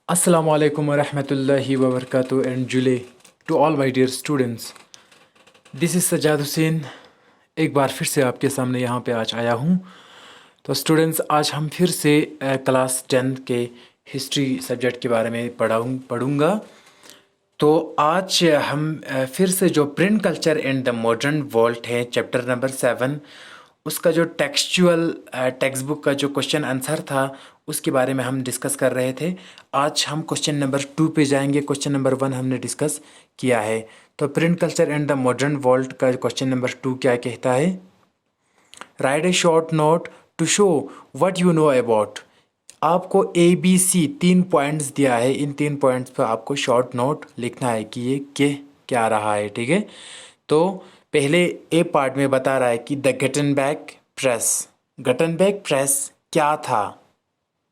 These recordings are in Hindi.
Assalamu alaikum wa rahmatullahi wa barakatuh and Jule to all my dear students. This is Sajjad Hussain एक बार फिर से आपके सामने यहाँ पे आज आया हूँ। तो स्टूडेंट्स आज हम फिर से क्लास 10 के हिस्ट्री सब्जेक्ट के बारे में पढ़ूँगा। तो आज हम फिर से जो print culture and the modern world है चैप्टर नंबर 7 उसका जो टेक्सचुअल टेक्स्ट बुक का जो क्वेश्चन आंसर था उसके बारे में हम डिस्कस कर रहे थे। आज हम क्वेश्चन नंबर 2 पे जाएंगे। क्वेश्चन नंबर 1 हमने डिस्कस किया है। तो print culture and the modern world का क्वेश्चन नंबर 2 क्या कहता है? Write a short note to show what you know about. आपको ABC 3 पॉइंट्स दिया है। इन 3 पॉइंट्स पर आपको शॉर्ट नोट लिखना है कि ये क्या रहा है। ठीक है, तो पहले ए पार्ट में बता रहा है कि द गटनबर्ग प्रेस क्या था।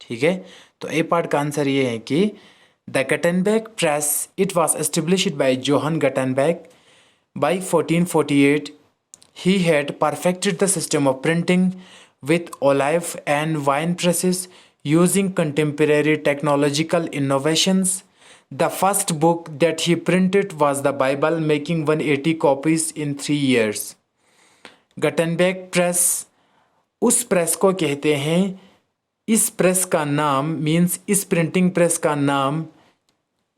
ठीक है, तो ए पार्ट का आंसर ये है कि the Gutenberg press it was established by Johann Gutenberg by 1448। He had perfected the system of printing with olive and wine presses using contemporary technological innovations. The first book that he printed was the Bible, making 180 copies in 3 years. Gutenberg press उस प्रेस को कहते हैं। इस प्रेस का नाम मीन्स इस प्रिंटिंग प्रेस का नाम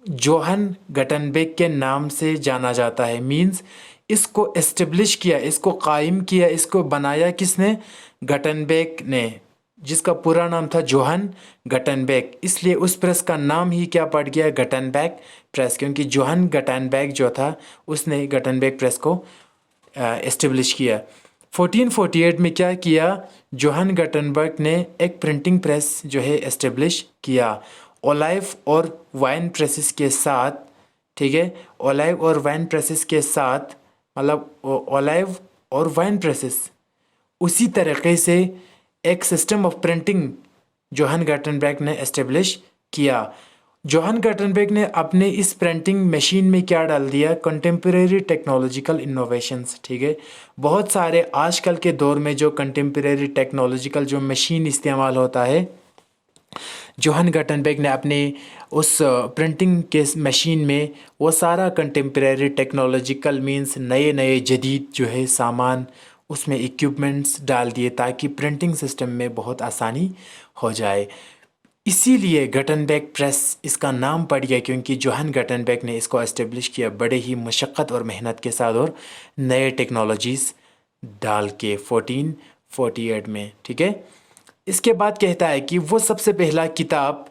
जोहन गटनबर्ग के नाम से जाना जाता है। मीन्स इसको एस्टेब्लिश किया, इसको कायम किया, इसको बनाया किसने? गटनबर्ग ने, जिसका पूरा नाम था जोहन गटनबर्ग। इसलिए उस प्रेस का नाम ही क्या पड़ गया? गटनबर्ग प्रेस, क्योंकि जोहन गटनबर्ग जो था उसने गटनबर्ग प्रेस को एस्टेब्लिश किया। 1448 में क्या किया? जोहन गटनबर्ग ने एक प्रिंटिंग प्रेस जो है एस्टेब्लिश किया ओलाइव और वाइन प्रेसेस के साथ। ठीक है, ओलाइव और वाइन प्रेसेस के साथ, मतलब ओलाइव और वाइन प्रेसेस उसी तरीके से एक system of printing Johan Gutenberg ने एस्टेब्लिश किया। जोहन गटनबर्ग ने अपने इस प्रिंटिंग मशीन में क्या डाल दिया? Contemporary technological innovations. ठीक है, बहुत सारे आजकल के दौर में जो कंटेम्प्रेरी टेक्नोलॉजिकल जो मशीन इस्तेमाल होता है, जोहन गटनबर्ग ने अपने उस प्रिंटिंग के मशीन में वो सारा कंटेम्प्रेरी टेक्नोलॉजिकल मीन्स नए नए जदीद जो है सामान उसमें इक्विपमेंट्स डाल दिए ताकि प्रिंटिंग सिस्टम में बहुत आसानी हो जाए। इसीलिए गटनबर्ग प्रेस इसका नाम पड़ गया, क्योंकि जोहन गटनबर्ग ने इसको एस्टेब्लिश किया बड़े ही मशक्क़त और मेहनत के साथ और नए टेक्नोलॉजीज़ डाल के 1448 में। ठीक है, इसके बाद कहता है कि वो सबसे पहला किताब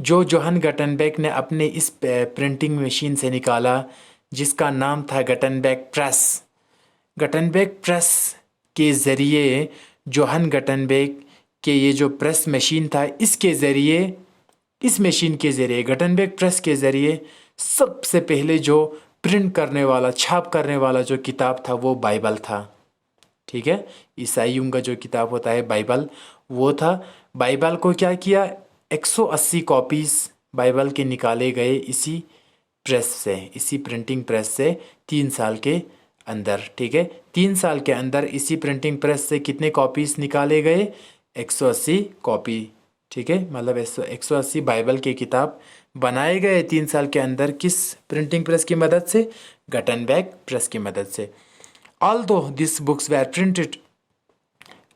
जो जोहन गटनबर्ग ने अपने इस प्रिंटिंग मशीन से निकाला जिसका नाम था गटनबर्ग प्रेस। गटनबर्ग प्रेस के ज़रिए जोहन गटनबर्ग के ये जो प्रेस मशीन था इसके ज़रिए, इस मशीन के ज़रिए, गटनबर्ग प्रेस के ज़रिए सबसे पहले जो प्रिंट करने वाला, छाप करने वाला जो किताब था वो बाइबल था। ठीक है, ईसाइयों का जो किताब होता है बाइबल वो था। बाइबल को क्या किया? 180 कॉपीज़ बाइबल के निकाले गए इसी प्रेस से, इसी प्रिंटिंग प्रेस से 3 साल के अंदर। ठीक है, 3 साल के अंदर इसी प्रिंटिंग प्रेस से कितने कॉपीज़ निकाले गए? 180 कॉपी। ठीक है, मतलब 180 बाइबल के किताब बनाए गए 3 साल के अंदर। किस प्रिंटिंग प्रेस की मदद से? गटनबर्ग प्रेस की मदद से। Although these books were printed,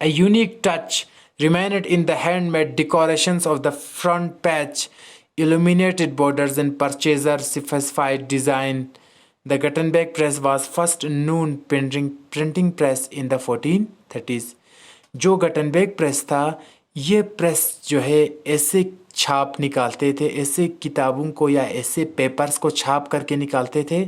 a unique touch remained in the handmade decorations of the front page, illuminated borders and purchaser-specified design. The Gutenberg press was first known printing press in the 1430s. जो गटनबर्ग प्रेस था, ये प्रेस जो है ऐसे छाप निकालते थे, ऐसे किताबों को या ऐसे पेपर्स को छाप करके निकालते थे।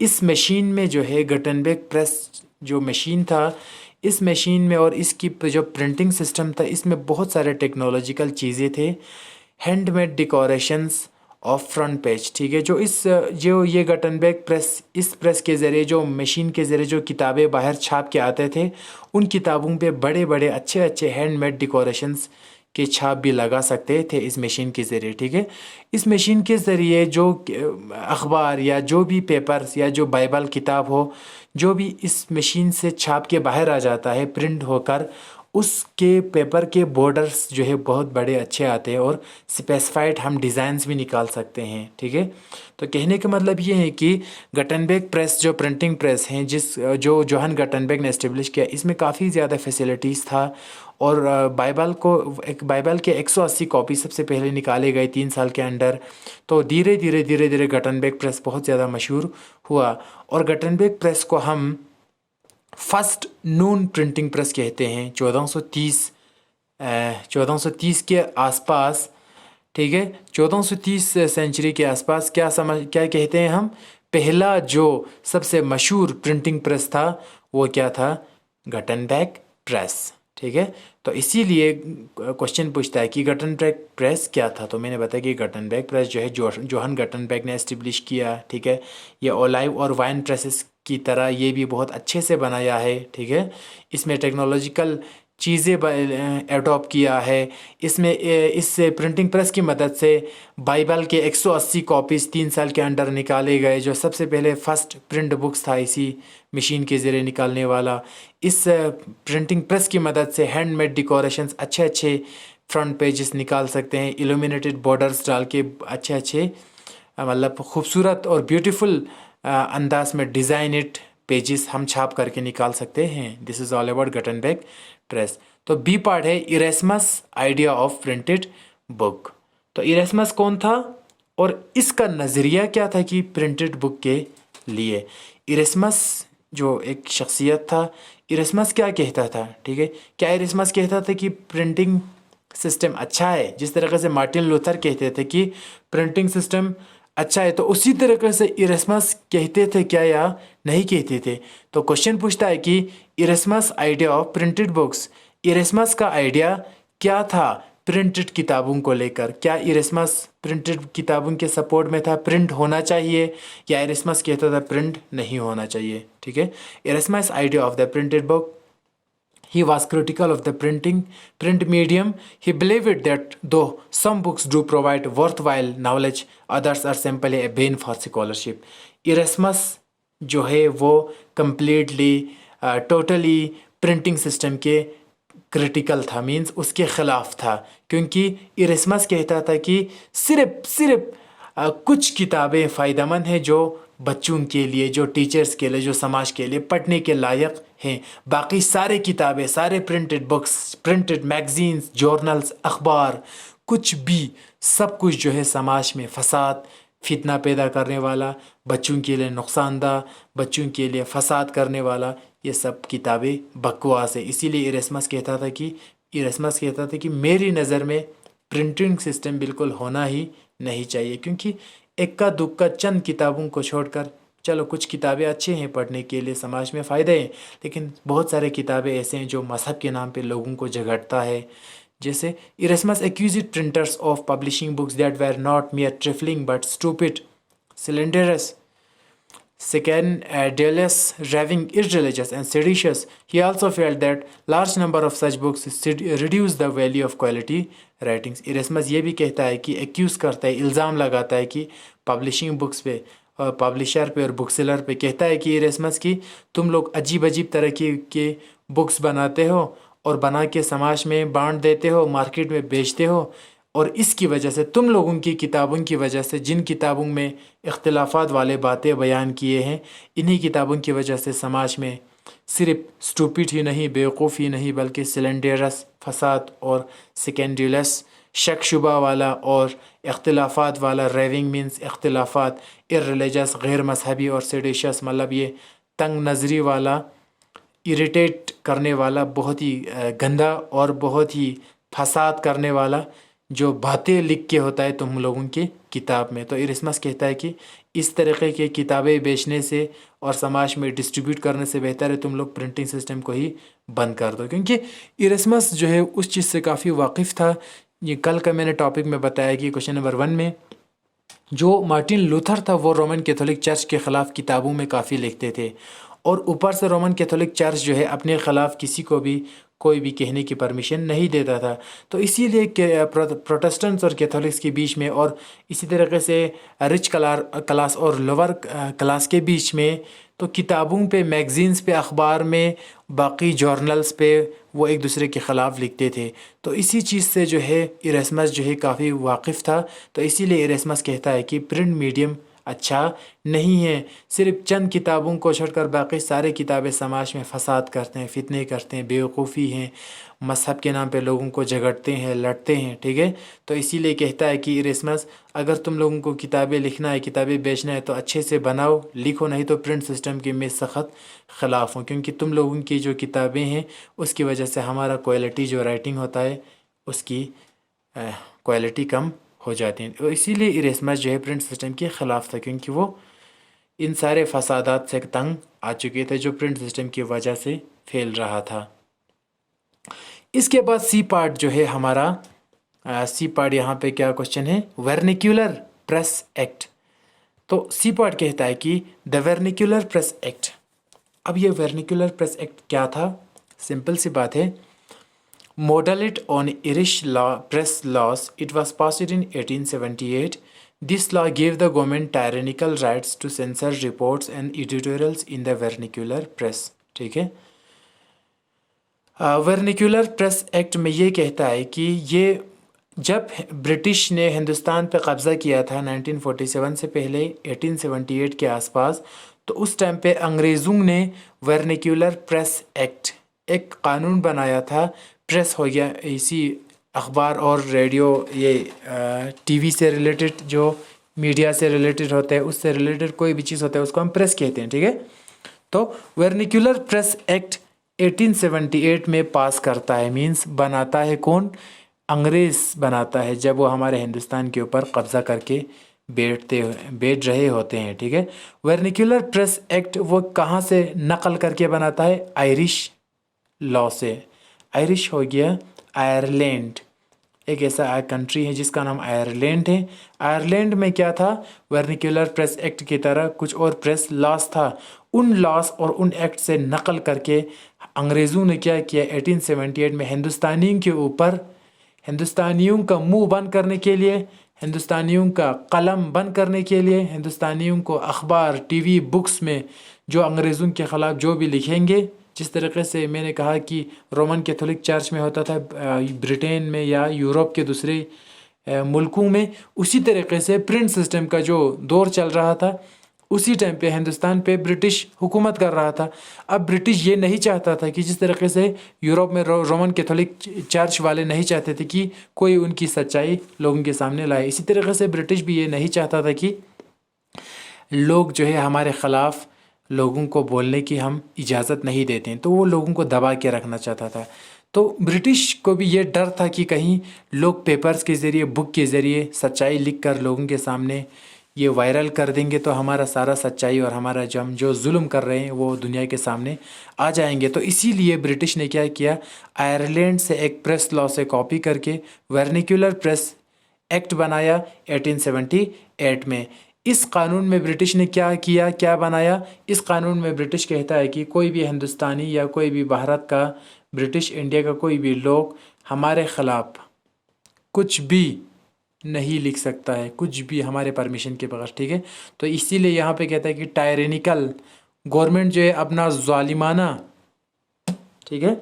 इस मशीन में जो है गटनबर्ग प्रेस जो मशीन था, इस मशीन में और इसकी जो प्रिंटिंग सिस्टम था इसमें बहुत सारे टेक्नोलॉजिकल चीज़ें थे। Handmade decorations of front page. ठीक है, जो ये गटनबर्ग प्रेस, इस प्रेस के ज़रिए, जो मशीन के ज़रिए जो किताबें बाहर छाप के आते थे उन किताबों पे बड़े बड़े अच्छे अच्छे हैंडमेड डेकोरेशंस के छाप भी लगा सकते थे इस मशीन के ज़रिए। ठीक है, इस मशीन के ज़रिए जो अखबार या जो भी पेपर्स या जो बाइबल किताब हो, जो भी इस मशीन से छाप के बाहर आ जाता है प्रिंट होकर, उसके पेपर के बॉर्डर्स जो है बहुत बड़े अच्छे आते हैं और स्पेसिफाइड हम डिज़ाइंस भी निकाल सकते हैं। ठीक है, तो कहने का मतलब ये है कि गटनबर्ग प्रेस जो प्रिंटिंग प्रेस हैं जो जोहन गटनबर्ग ने इस्टेब्लिश किया, इसमें काफ़ी ज़्यादा फैसिलिटीज़ था। और बाइबल के 180 कॉपी सबसे पहले निकाले गए 3 साल के अंदर। तो धीरे धीरे गटनबर्ग प्रेस बहुत ज़्यादा मशहूर हुआ। और गटनबर्ग प्रेस को हम फर्स्ट नून प्रिंटिंग प्रेस कहते हैं। 1430 के आसपास, ठीक है, 1430 सेंचुरी के आसपास क्या कहते हैं हम, पहला जो सबसे मशहूर प्रिंटिंग प्रेस था वो क्या था, गटनबर्ग प्रेस। ठीक है, तो इसीलिए क्वेश्चन पूछता है कि गटनबर्ग प्रेस क्या था। तो मैंने बताया कि गटनबर्ग प्रेस जो है जोहन गटनबर्ग ने एस्टेब्लिश किया। ठीक है, ये ओलाइव और वाइन प्रेसेस की तरह ये भी बहुत अच्छे से बनाया है। ठीक है, इसमें टेक्नोलॉजिकल चीज़ें एडॉप्ट किया है। इसमें इस प्रिंटिंग प्रेस की मदद से बाइबल के 180 कॉपीज़ 3 साल के अंदर निकाले गए, जो सबसे पहले फर्स्ट प्रिंट बुक्स था इसी मशीन के ज़रिए निकालने वाला। इस प्रिंटिंग प्रेस की मदद से हैंडमेड डेकोरेशंस अच्छे फ्रंट पेजेस निकाल सकते हैं, इल्यूमिनेटेड बॉर्डर्स डाल के अच्छे मतलब खूबसूरत और ब्यूटीफुल अंदाज में डिज़ाइनेड पेजेस हम छाप करके निकाल सकते हैं। This is all about Gutenberg press. तो बी पार्ट है Erasmus idea of printed book. तो इरेस्मस कौन था और इसका नज़रिया क्या था कि प्रिंटेड बुक के लिए। इरेस्मस जो एक शख्सियत था, इरेस्मस क्या कहता था, ठीक है, क्या इरेस्मस कहता था कि प्रिंटिंग सिस्टम अच्छा है, जिस तरीके से मार्टिन लूथर कहते थे कि प्रिंटिंग सिस्टम अच्छा है, तो उसी तरीके से इरेस्मस कहते थे क्या या नहीं कहते थे। तो क्वेश्चन पूछता है कि इरेस्मस आइडिया ऑफ प्रिंटेड बुक्स, इरेस्मस का आइडिया क्या था प्रिंटेड किताबों को लेकर। क्या इरेस्मस प्रिंटेड किताबों के सपोर्ट में था, प्रिंट होना चाहिए, या इरेस्मस कहता था प्रिंट नहीं होना चाहिए। ठीक है, Erasmus idea of the printed book, he was critical of the print medium. He believed that though some books do provide worthwhile knowledge, others are simply a bane for scholarship. Erasmus जो है वो completely टोटली प्रिंटिंग सिस्टम के क्रिटिकल था, मीन्स उसके ख़िलाफ़ था, क्योंकि इरेस्मस कहता था कि सिर्फ कुछ किताबें फ़ायदेमंद हैं जो बच्चों के लिए, जो टीचर्स के लिए, जो समाज के लिए पढ़ने के लायक हैं। बाकी सारे किताबें, सारे printed books, printed magazines, journals, अखबार, कुछ भी, सब कुछ जो है समाज में फसाद, फितना पैदा करने वाला, बच्चों के लिए नुकसानदा, बच्चों के लिए फसाद करने वाला, ये सब किताबें बकवास है। इसीलिए इरेस्मस कहता था कि मेरी नज़र में प्रिंटिंग सिस्टम बिल्कुल होना ही नहीं चाहिए, क्योंकि इक्का दुक्का चंद किताबों को छोड़कर, चलो कुछ किताबें अच्छे हैं पढ़ने के लिए, समाज में फ़ायदे हैं, लेकिन बहुत सारे किताबें ऐसे हैं जो मज़हब के नाम पे लोगों को झगड़ता है। जैसे इरेस्मस accused printers of publishing books that were not mere trifling but stupid, slanderous, scandalous, raving, irreligious and seditious. He also felt that large number of such books reduce the value of quality writings. इरेस्मस ये भी कहता है कि एक्यूज़ करता है, इल्ज़ाम लगाता है कि पब्लिशिंग बुक्स पे और पब्लिशर पे और बुक सेलर पे, कहता है कि इरेस्मस की तुम लोग अजीब तरह के बुक्स बनाते हो और बना के समाज में बांट देते हो, मार्केट में बेचते हो, और इसकी वजह से तुम लोगों की किताबों की वजह से, जिन किताबों में इख्तिलाफ़ात वाले बातें बयान किए हैं, इन्हीं किताबों की वजह से समाज में सिर्फ स्टूपिड ही नहीं, बेवकूफ़ ही नहीं, बल्कि सिलेंडरस, फसाद और स्कैंडलस, शक शुबा वाला और इख्तिलाफ़ात वाला, रेविंग मीन्स इख्तिलाफ़ात, इर्रिलीजियस गैर मजहबी, और सेडिशियस मतलब ये तंग नज़री वाला, इरिटेट करने वाला, बहुत ही गंदा और बहुत ही फसाद करने वाला जो बातें लिख के होता है तुम लोगों की किताब में। तो इरेस्मस कहता है कि इस तरीके की किताबें बेचने से और समाज में डिस्ट्रीब्यूट करने से बेहतर है तुम लोग प्रिंटिंग सिस्टम को ही बंद कर दो, क्योंकि इरेस्मस जो है उस चीज़ से काफ़ी वाकिफ़ था। ये कल का मैंने टॉपिक में बताया कि क्वेश्चन नंबर 1 में जो मार्टिन लूथर था वो रोमन कैथोलिक चर्च के ख़िलाफ़ किताबों में काफ़ी लिखते थे, और ऊपर से रोमन कैथोलिक चर्च जो है अपने ख़िलाफ़ किसी को भी कोई भी कहने की परमिशन नहीं देता था। तो इसीलिए प्रोटेस्टेंट्स और कैथोलिक्स के बीच में, और इसी तरीके से रिच क्लास और लोअर क्लास के बीच में तो किताबों पे, मैगज़ीन्स पे, अखबार में, बाकी जर्नल्स पे वो एक दूसरे के ख़िलाफ़ लिखते थे। तो इसी चीज़ से जो है इरेस्मस जो है काफ़ी वाकिफ़ था। तो इसीलिए इरेस्मस कहता है कि प्रिंट मीडियम अच्छा नहीं है। सिर्फ चंद किताबों को छोड़कर बाकी सारे किताबें समाज में फसाद करते हैं, फितने करते हैं, बेवकूफ़ी हैं, मज़हब के नाम पे लोगों को झगड़ते हैं, लड़ते हैं। ठीक है, तो इसीलिए कहता है कि इरेस्मस, अगर तुम लोगों को किताबें लिखना है, किताबें बेचना है, तो अच्छे से बनाओ, लिखो, नहीं तो प्रिंट सिस्टम के मैं सख्त ख़िलाफ़ हूँ। क्योंकि तुम लोगों की जो किताबें हैं उसकी वजह से हमारा क्वालिटी जो राइटिंग होता है उसकी क्वालिटी कम हो जाती है। तो इसीलिए इरेस्मस जो है प्रिंट सिस्टम के ख़िलाफ़ था, क्योंकि वो इन सारे फसादात से तंग आ चुके थे जो प्रिंट सिस्टम की वजह से फैल रहा था। इसके बाद सी पार्ट जो है हमारा, सी पार्ट यहाँ पे क्या क्वेश्चन है, वर्निकुलर प्रेस एक्ट। तो सी पार्ट कहता है कि द वर्निकुलर प्रेस एक्ट। अब ये वर्निकुलर प्रेस एक्ट क्या था? सिंपल सी बात है, model it on Irish law press laws. It was passed in 1878. This law gave the government tyrannical rights to censor reports and editorials in the vernacular press. ठीक है, वर्निकुलर प्रेस एक्ट में ये कहता है कि ये जब ब्रिटिश ने हिंदुस्तान पे कब्ज़ा किया था 1947 से पहले 1878 के आसपास, तो उस टाइम पे अंग्रेज़ों ने वर्निकुलर प्रेस एक्ट, एक कानून बनाया था। प्रेस हो गया इसी अखबार और रेडियो, ये टीवी से रिलेटेड, जो मीडिया से रिलेटेड होता है, उससे रिलेटेड कोई भी चीज़ होता है उसको हम प्रेस कहते हैं। ठीक है, तो वर्निकुलर प्रेस एक्ट 1878 में पास करता है, मींस बनाता है कौन? अंग्रेज़ बनाता है, जब वो हमारे हिंदुस्तान के ऊपर कब्ज़ा करके बैठ रहे होते हैं। ठीक है, वर्निकुलर प्रेस एक्ट वो कहाँ से नकल करके बनाता है? आयरिश लॉ से। आयरिश हो गया आयरलैंड, एक ऐसा कंट्री है जिसका नाम आयरलैंड है। आयरलैंड में क्या था? वर्निकुलर प्रेस एक्ट की तरह कुछ और प्रेस लॉस था। उन लॉस और उन एक्ट से नकल करके अंग्रेज़ों ने क्या किया, 1878 में हिंदुस्तानियों के ऊपर, हिंदुस्तानियों का मुंह बंद करने के लिए, हिंदुस्तानियों का कलम बंद करने के लिए, हिंदुस्तानियों को अखबार, टीवी, बुक्स में जो अंग्रेज़ों के ख़िलाफ़ जो भी लिखेंगे, जिस तरीके से मैंने कहा कि रोमन कैथोलिक चर्च में होता था ब्रिटेन में या यूरोप के दूसरे मुल्कों में, उसी तरीके से प्रिंट सिस्टम का जो दौर चल रहा था, उसी टाइम पे हिंदुस्तान पे ब्रिटिश हुकूमत कर रहा था। अब ब्रिटिश ये नहीं चाहता था कि जिस तरीके से यूरोप में रोमन कैथोलिक चर्च वाले नहीं चाहते थे कि कोई उनकी सच्चाई लोगों के सामने लाए, इसी तरीके से ब्रिटिश भी ये नहीं चाहता था कि लोग जो है हमारे ख़िलाफ़ लोगों को बोलने की हम इजाज़त नहीं देते हैं, तो वो लोगों को दबा के रखना चाहता था। तो ब्रिटिश को भी ये डर था कि कहीं लोग पेपर्स के ज़रिए, बुक के ज़रिए सच्चाई लिख कर लोगों के सामने ये वायरल कर देंगे, तो हमारा सारा सच्चाई और हमारा जो जुल्म कर रहे हैं वो दुनिया के सामने आ जाएंगे। तो इसीलिए ब्रिटिश ने क्या किया, आयरलैंड से एक प्रेस लॉ से कॉपी करके वर्निकुलर प्रेस एक्ट बनाया 1878 में। इस कानून में ब्रिटिश ने क्या किया, क्या बनाया? इस कानून में ब्रिटिश कहता है कि कोई भी हिंदुस्तानी या कोई भी भारत का, ब्रिटिश इंडिया का कोई भी लोग हमारे ख़िलाफ़ कुछ भी नहीं लिख सकता है, कुछ भी हमारे परमिशन के बगैर। ठीक है, तो इसीलिए यहाँ पे कहता है कि टायरेनिकल गवर्नमेंट जो है अपना ज़ालिमाना, ठीक है,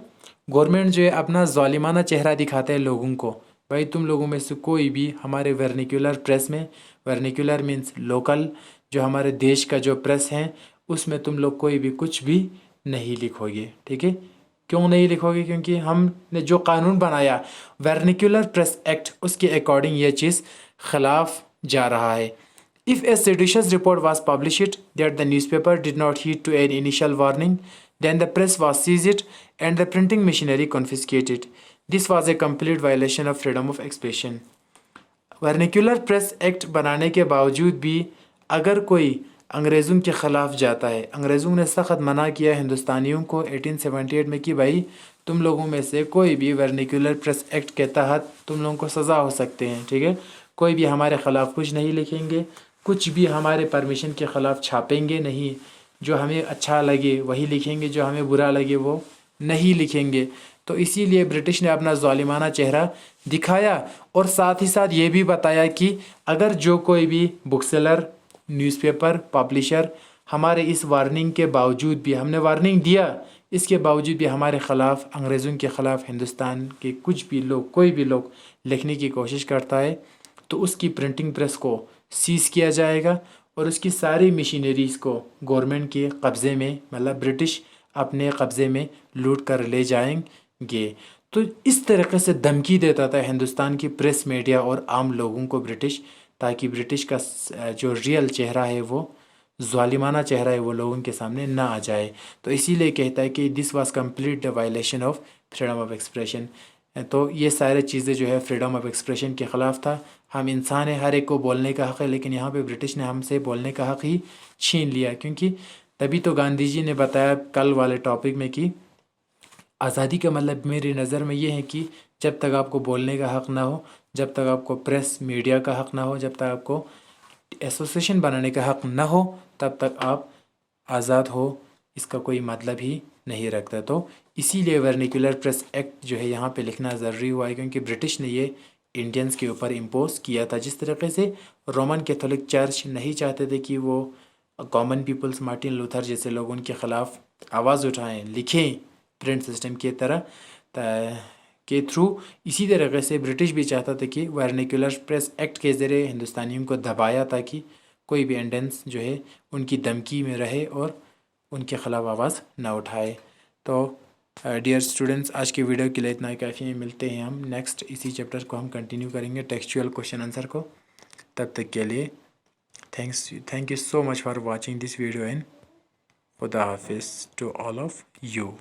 गवर्नमेंट जो है अपना ज़ालिमाना चेहरा दिखाता है लोगों को, भाई तुम लोगों में से कोई भी हमारे वर्निकुलर प्रेस में, वर्निकुलर मीन्स लोकल, जो हमारे देश का जो प्रेस है उसमें तुम लोग कोई भी कुछ भी नहीं लिखोगे। ठीक है, क्यों नहीं लिखोगे? क्योंकि हमने जो कानून बनाया वर्निकुलर प्रेस एक्ट, उसके अकॉर्डिंग ये चीज़ खिलाफ जा रहा है। If a seditious report was published that the newspaper did not heed to an initial warning, then the press was seized and the printing machinery confiscated. This was a complete violation of freedom of expression. Vernacular press act बनाने के बावजूद भी अगर कोई अंग्रेज़ों के ख़िलाफ़ जाता है, अंग्रेज़ों ने सख्त मना किया हिंदुस्तानियों को 1878 में कि भाई तुम लोगों में से कोई भी वर्निकुलर प्रेस एक्ट के तहत तुम लोगों को सज़ा हो सकते हैं। ठीक है, कोई भी हमारे ख़िलाफ़ कुछ नहीं लिखेंगे, कुछ भी हमारे परमिशन के ख़िलाफ़ छापेंगे नहीं, जो हमें अच्छा लगे वही लिखेंगे, जो हमें बुरा लगे वो नहीं लिखेंगे। तो इसीलिए ब्रिटिश ने अपना ज़ालिमाना चेहरा दिखाया और साथ ही साथ ये भी बताया कि अगर जो कोई भी बुक सेलर, न्यूज़पेपर पब्लिशर हमारे इस वार्निंग के बावजूद भी, हमने वार्निंग दिया, इसके बावजूद भी हमारे ख़िलाफ़, अंग्रेज़ों के ख़िलाफ़ हिंदुस्तान के कुछ भी लोग, कोई भी लोग लिखने की कोशिश करता है तो उसकी प्रिंटिंग प्रेस को सीज़ किया जाएगा और उसकी सारी मशीनरीज़ को गवर्नमेंट के कब्ज़े में, मतलब ब्रिटिश अपने कब्ज़े में लूट कर ले जाएंगे। तो इस तरीके से धमकी देता था हिंदुस्तान की प्रेस, मीडिया और आम लोगों को ब्रिटिश, ताकि ब्रिटिश का जो रियल चेहरा है, वो ज़ालिमाना चेहरा है, वो लोगों के सामने ना आ जाए। तो इसीलिए कहता है कि this was complete the violation of freedom of expression. तो ये सारी चीज़ें जो है फ्रीडम ऑफ एक्सप्रेशन के ख़िलाफ़ था। हम इंसान हैं, हर एक को बोलने का हक़ है, लेकिन यहाँ पे ब्रिटिश ने हमसे बोलने का हक़ ही छीन लिया। क्योंकि तभी तो गांधी जी ने बताया कल वाले टॉपिक में कि आज़ादी का मतलब मेरी नज़र में ये है कि जब तक आपको बोलने का हक़ ना हो, जब तक आपको प्रेस मीडिया का हक़ ना हो, जब तक आपको एसोसिएशन बनाने का हक़ ना हो, तब तक आप आज़ाद हो, इसका कोई मतलब ही नहीं रखता। तो इसीलिए वर्निकुलर प्रेस एक्ट जो है यहाँ पे लिखना ज़रूरी हुआ है, क्योंकि ब्रिटिश ने ये इंडियंस के ऊपर इम्पोज किया था। जिस तरीके से रोमन कैथोलिक चर्च नहीं चाहते थे कि वो कॉमन पीपल्स, मार्टिन लूथर जैसे लोग उनके ख़िलाफ़ आवाज़ उठाएं, लिखें प्रिंट सिस्टम की तरह के थ्रू, इसी तरीके से ब्रिटिश भी चाहता था कि वर्निकुलर प्रेस एक्ट के ज़रिए हिंदुस्तानियों को दबाया, ताकि कोई भी इंडियंस जो है उनकी धमकी में रहे और उनके ख़िलाफ़ आवाज़ ना उठाए। तो डियर स्टूडेंट्स, आज की वीडियो के लिए इतना ही काफ़ी है। मिलते हैं हम नेक्स्ट, इसी चैप्टर को हम कंटिन्यू करेंगे, टेक्सचुअल क्वेश्चन आंसर को। तब तक के लिए thank you so much for watching this video and खुदा हाफिज़ टू ऑल ऑफ यू।